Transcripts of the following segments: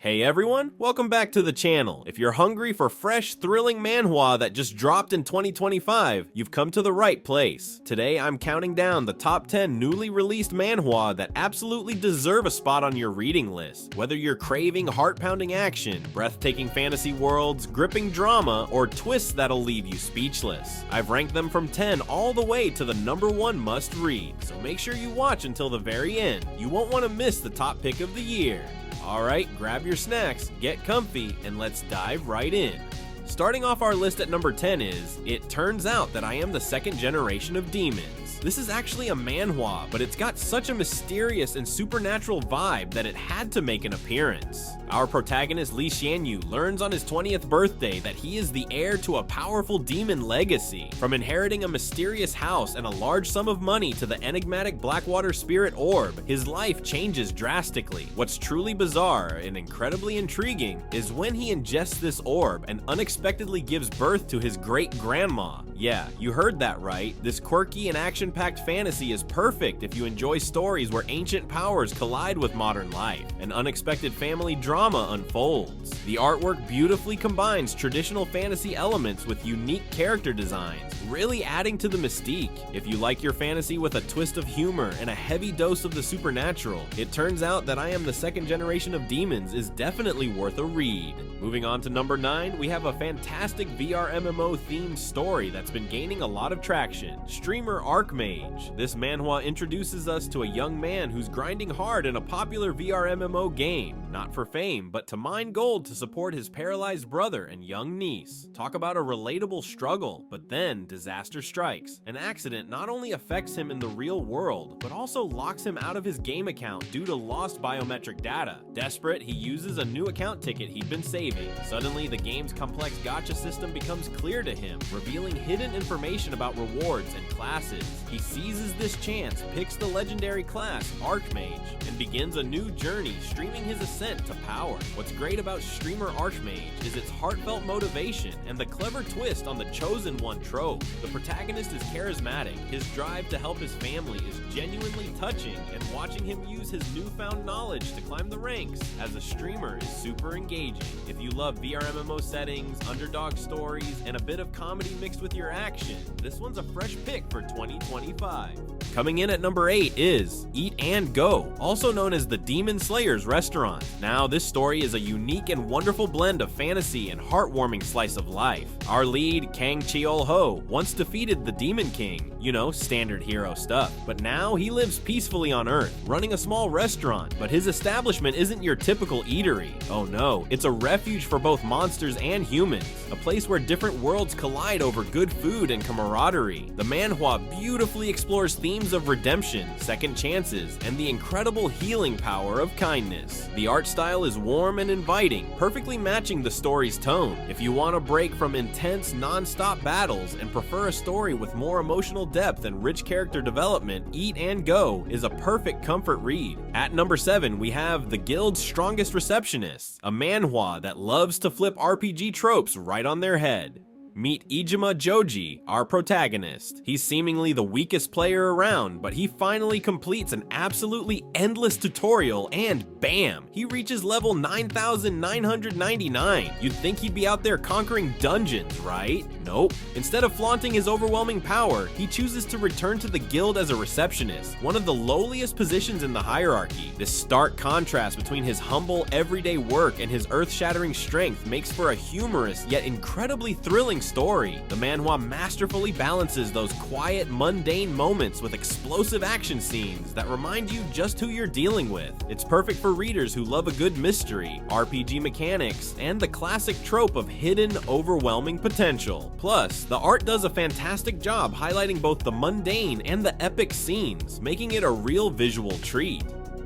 Hey everyone, welcome back to the channel. If you're hungry for fresh, thrilling manhwa that just dropped in 2025, you've come to the right place. Today I'm counting down the top 10 newly released manhwa that absolutely deserve a spot on your reading list. Whether you're craving heart-pounding action, breathtaking fantasy worlds, gripping drama, or twists that'll leave you speechless, I've ranked them from 10 all the way to the #1 must-read, so make sure you watch until the very end. You won't want to miss the top pick of the year. Alright, grab your snacks, get comfy, and let's dive right in. Starting off our list at number 10 is, It Turns Out That I Am the Second Generation of Demons. This is actually a manhwa, but it's got such a mysterious and supernatural vibe that it had to make an appearance. Our protagonist Lee Xianyu learns on his 20th birthday that he is the heir to a powerful demon legacy. From inheriting a mysterious house and a large sum of money to the enigmatic Blackwater Spirit Orb, his life changes drastically. What's truly bizarre and incredibly intriguing is when he ingests this orb and unexpectedly gives birth to his great-grandma. Yeah, you heard that right. This quirky and action-packed fantasy is perfect if you enjoy stories where ancient powers collide with modern life. An unexpected family drama unfolds. The artwork beautifully combines traditional fantasy elements with unique character designs, really adding to the mystique. If you like your fantasy with a twist of humor and a heavy dose of the supernatural, It Turns Out That I Am the Second Generation of Demons is definitely worth a read. Moving on to number 9, we have a fantastic VR MMO themed story that's been gaining a lot of traction. Streamer Arc-mage. This manhwa introduces us to a young man who's grinding hard in a popular VR MMO game, not for fame, but to mine gold to support his paralyzed brother and young niece. Talk about a relatable struggle, but then disaster strikes. An accident not only affects him in the real world, but also locks him out of his game account due to lost biometric data. Desperate, he uses a new account ticket he'd been saving. Suddenly, the game's complex gacha system becomes clear to him, revealing hidden information about rewards and classes. He seizes this chance, picks the legendary class, Arc-mage, and begins a new journey, streaming his ascent to power. What's great about streamer Arc-mage is its heartfelt motivation and the clever twist on the chosen one trope. The protagonist is charismatic, his drive to help his family is genuinely touching, and watching him use his newfound knowledge to climb the ranks as a streamer is super engaging. If you love VR MMO settings, underdog stories, and a bit of comedy mixed with your action, this one's a fresh pick for 2025. Coming in at number 8 is Eat and Go, also known as the Demon Slayer's Restaurant. Now, this story is a unique and wonderful blend of fantasy and heartwarming slice of life. Our lead, Kang Cheol-ho, once defeated the Demon King, you know, standard hero stuff, but now he lives peacefully on Earth, running a small restaurant, but his establishment isn't your typical eatery. Oh no, it's a refuge for both monsters and humans, a place where different worlds collide over good food and camaraderie. The manhwa beautifully explores themes of redemption, second chances, and the incredible healing power of kindness. The art style is warm and inviting, perfectly matching the story's tone. If you want a break from intense, non-stop battles and prefer a story with more emotional depth and rich character development, Eat and Go is a perfect comfort read. At number 7, we have The Guild's Strongest Receptionist, a manhwa that loves to flip RPG tropes right on their head. Meet Ijima Joji, our protagonist. He's seemingly the weakest player around, but he finally completes an absolutely endless tutorial and bam! He reaches level 9,999. You'd think he'd be out there conquering dungeons, right? Nope. Instead of flaunting his overwhelming power, he chooses to return to the guild as a receptionist, one of the lowliest positions in the hierarchy. This stark contrast between his humble, everyday work and his earth-shattering strength makes for a humorous yet incredibly thrilling story. The manhwa masterfully balances those quiet, mundane moments with explosive action scenes that remind you just who you're dealing with. It's perfect for readers who love a good mystery, RPG mechanics, and the classic trope of hidden, overwhelming potential. Plus, the art does a fantastic job highlighting both the mundane and the epic scenes, making it a real visual treat.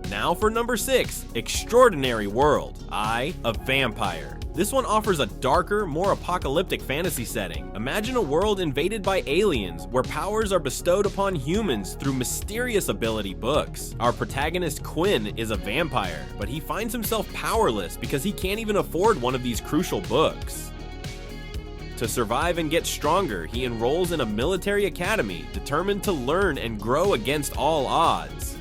Now for number 6, Extraordinary World, Eye of Vampire. This one offers a darker, more apocalyptic fantasy setting. Imagine a world invaded by aliens, where powers are bestowed upon humans through mysterious ability books. Our protagonist Quinn is a vampire, but he finds himself powerless because he can't even afford one of these crucial books. To survive and get stronger, he enrolls in a military academy, determined to learn and grow against all odds.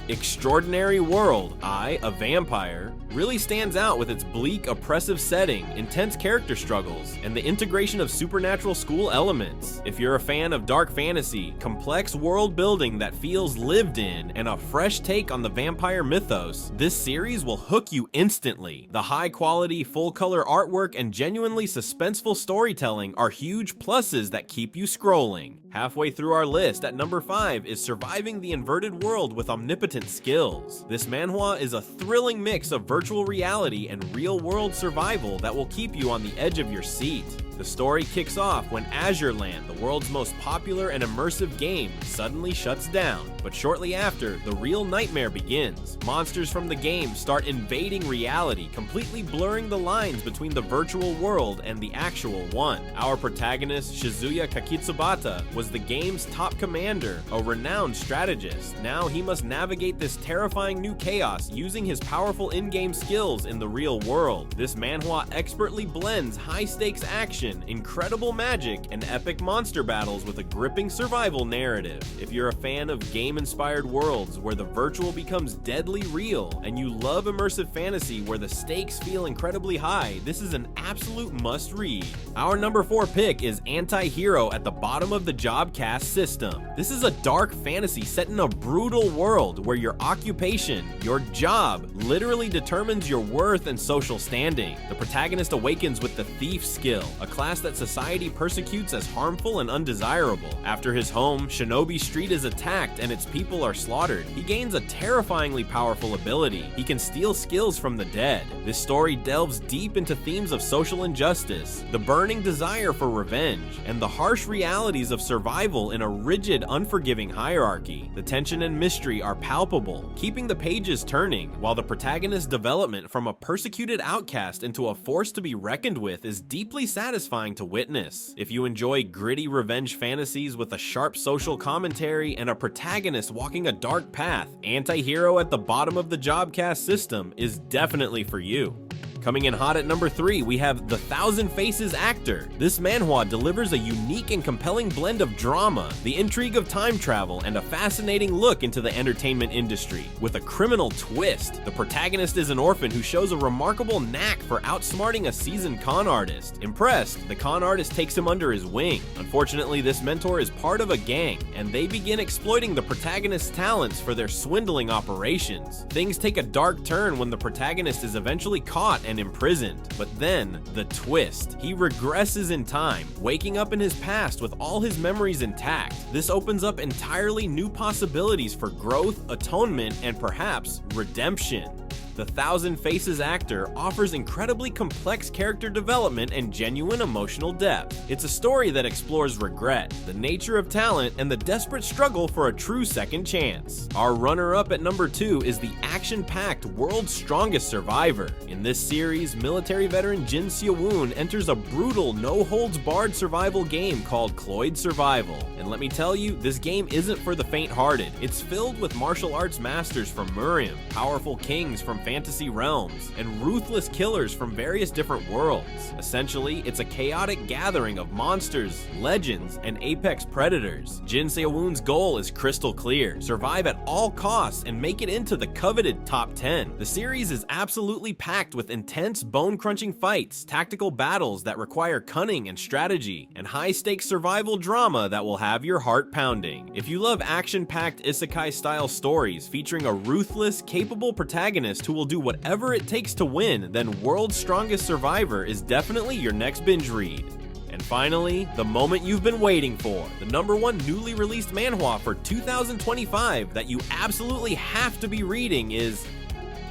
Extraordinary World, I, a Vampire, really stands out with its bleak, oppressive setting, intense character struggles, and the integration of supernatural school elements. If you're a fan of dark fantasy, complex world building that feels lived in, and a fresh take on the vampire mythos, this series will hook you instantly. The high-quality, full-color artwork and genuinely suspenseful storytelling are huge pluses that keep you scrolling. Halfway through our list, at number 5 is Surviving the Inverted World with Omnipotent Skills. This manhwa is a thrilling mix of virtual reality and real-world survival that will keep you on the edge of your seat. The story kicks off when Azure Land, the world's most popular and immersive game, suddenly shuts down. But shortly after, the real nightmare begins. Monsters from the game start invading reality, completely blurring the lines between the virtual world and the actual one. Our protagonist, Shizuya Kakitsubata, was the game's top commander, a renowned strategist. Now he must navigate this terrifying new chaos using his powerful in-game skills in the real world. This manhwa expertly blends high-stakes action, incredible magic, and epic monster battles with a gripping survival narrative. If you're a fan of game-inspired worlds where the virtual becomes deadly real, and you love immersive fantasy where the stakes feel incredibly high, this is an absolute must-read. Our number 4 pick is Anti-Hero at the bottom of the job caste system. This is a dark fantasy set in a brutal world where your occupation, your job, literally determines your worth and social standing. The protagonist awakens with the thief skill, a class that society persecutes as harmful and undesirable. After his home, Shinobi Street is attacked and its people are slaughtered. He gains a terrifyingly powerful ability. He can steal skills from the dead. This story delves deep into themes of social injustice, the burning desire for revenge, and the harsh realities of survival in a rigid, unforgiving hierarchy. The tension and mystery are palpable, keeping the pages turning, while the protagonist's development from a persecuted outcast into a force to be reckoned with is deeply satisfying to witness. If you enjoy gritty revenge fantasies with a sharp social commentary and a protagonist walking a dark path, Anti-Hero at the bottom of the job caste system is definitely for you. Coming in hot at number 3, we have The Thousand Faces Actor. This manhwa delivers a unique and compelling blend of drama, the intrigue of time travel, and a fascinating look into the entertainment industry. With a criminal twist, the protagonist is an orphan who shows a remarkable knack for outsmarting a seasoned con artist. Impressed, the con artist takes him under his wing. Unfortunately, this mentor is part of a gang, and they begin exploiting the protagonist's talents for their swindling operations. Things take a dark turn when the protagonist is eventually caught and imprisoned. But then, the twist. He regresses in time, waking up in his past with all his memories intact. This opens up entirely new possibilities for growth, atonement, and perhaps redemption. The Thousand Faces Actor offers incredibly complex character development and genuine emotional depth. It's a story that explores regret, the nature of talent, and the desperate struggle for a true second chance. Our runner-up at number 2 is the action-packed World's Strongest Survivor. In this series, military veteran Jin Seo-woon enters a brutal, no-holds-barred survival game called Cloyd Survival. And let me tell you, this game isn't for the faint-hearted. It's filled with martial arts masters from Muriam, powerful kings from fantasy realms, and ruthless killers from various different worlds. Essentially, it's a chaotic gathering of monsters, legends, and apex predators. Jin Seo-woon's goal is crystal clear: survive at all costs and make it into the coveted top 10. The series is absolutely packed with intense, bone-crunching fights, tactical battles that require cunning and strategy, and high-stakes survival drama that will have your heart pounding. If you love action-packed isekai-style stories featuring a ruthless, capable protagonist who will do whatever it takes to win, then World's Strongest Survivor is definitely your next binge read. And finally, the moment you've been waiting for, the number 1 newly released manhwa for 2025 that you absolutely have to be reading is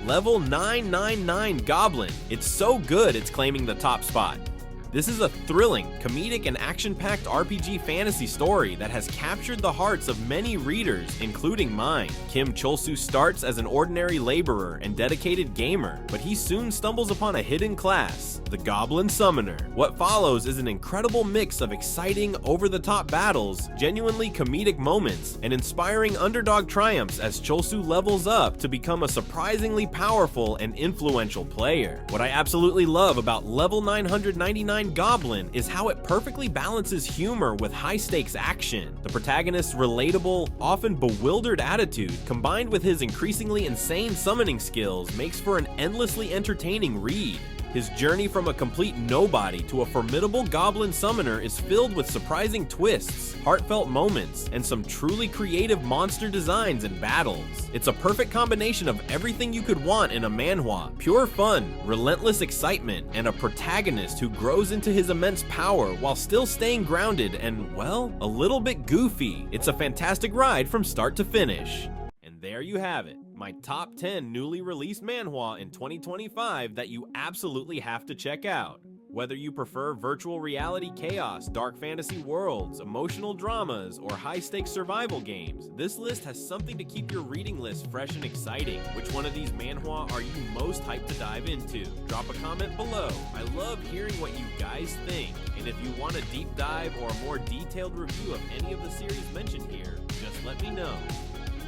Level 999 Goblin. It's so good it's claiming the top spot. This is a thrilling, comedic, and action-packed RPG fantasy story that has captured the hearts of many readers, including mine. Kim Chol-soo starts as an ordinary laborer and dedicated gamer, but he soon stumbles upon a hidden class, the Goblin Summoner. What follows is an incredible mix of exciting, over-the-top battles, genuinely comedic moments, and inspiring underdog triumphs as Chol-soo levels up to become a surprisingly powerful and influential player. What I absolutely love about Level 999 behind Goblin is how it perfectly balances humor with high-stakes action. The protagonist's relatable, often bewildered attitude, combined with his increasingly insane summoning skills, makes for an endlessly entertaining read. His journey from a complete nobody to a formidable goblin summoner is filled with surprising twists, heartfelt moments, and some truly creative monster designs and battles. It's a perfect combination of everything you could want in a manhwa: pure fun, relentless excitement, and a protagonist who grows into his immense power while still staying grounded and, well, a little bit goofy. It's a fantastic ride from start to finish. And there you have it, my top 10 newly released manhwa in 2025 that you absolutely have to check out. Whether you prefer virtual reality chaos, dark fantasy worlds, emotional dramas, or high-stakes survival games, this list has something to keep your reading list fresh and exciting. Which one of these manhwa are you most hyped to dive into? Drop a comment below. I love hearing what you guys think. And if you want a deep dive or a more detailed review of any of the series mentioned here, just let me know.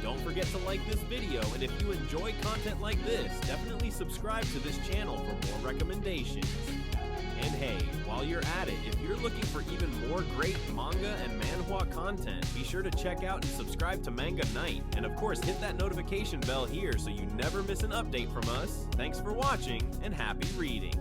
Don't forget to like this video, and if you enjoy content like this, definitely subscribe to this channel for more recommendations. And hey, while you're at it, if you're looking for even more great manga and manhwa content, be sure to check out and subscribe to Manga Night. And of course, hit that notification bell here so you never miss an update from us. Thanks for watching, and happy reading!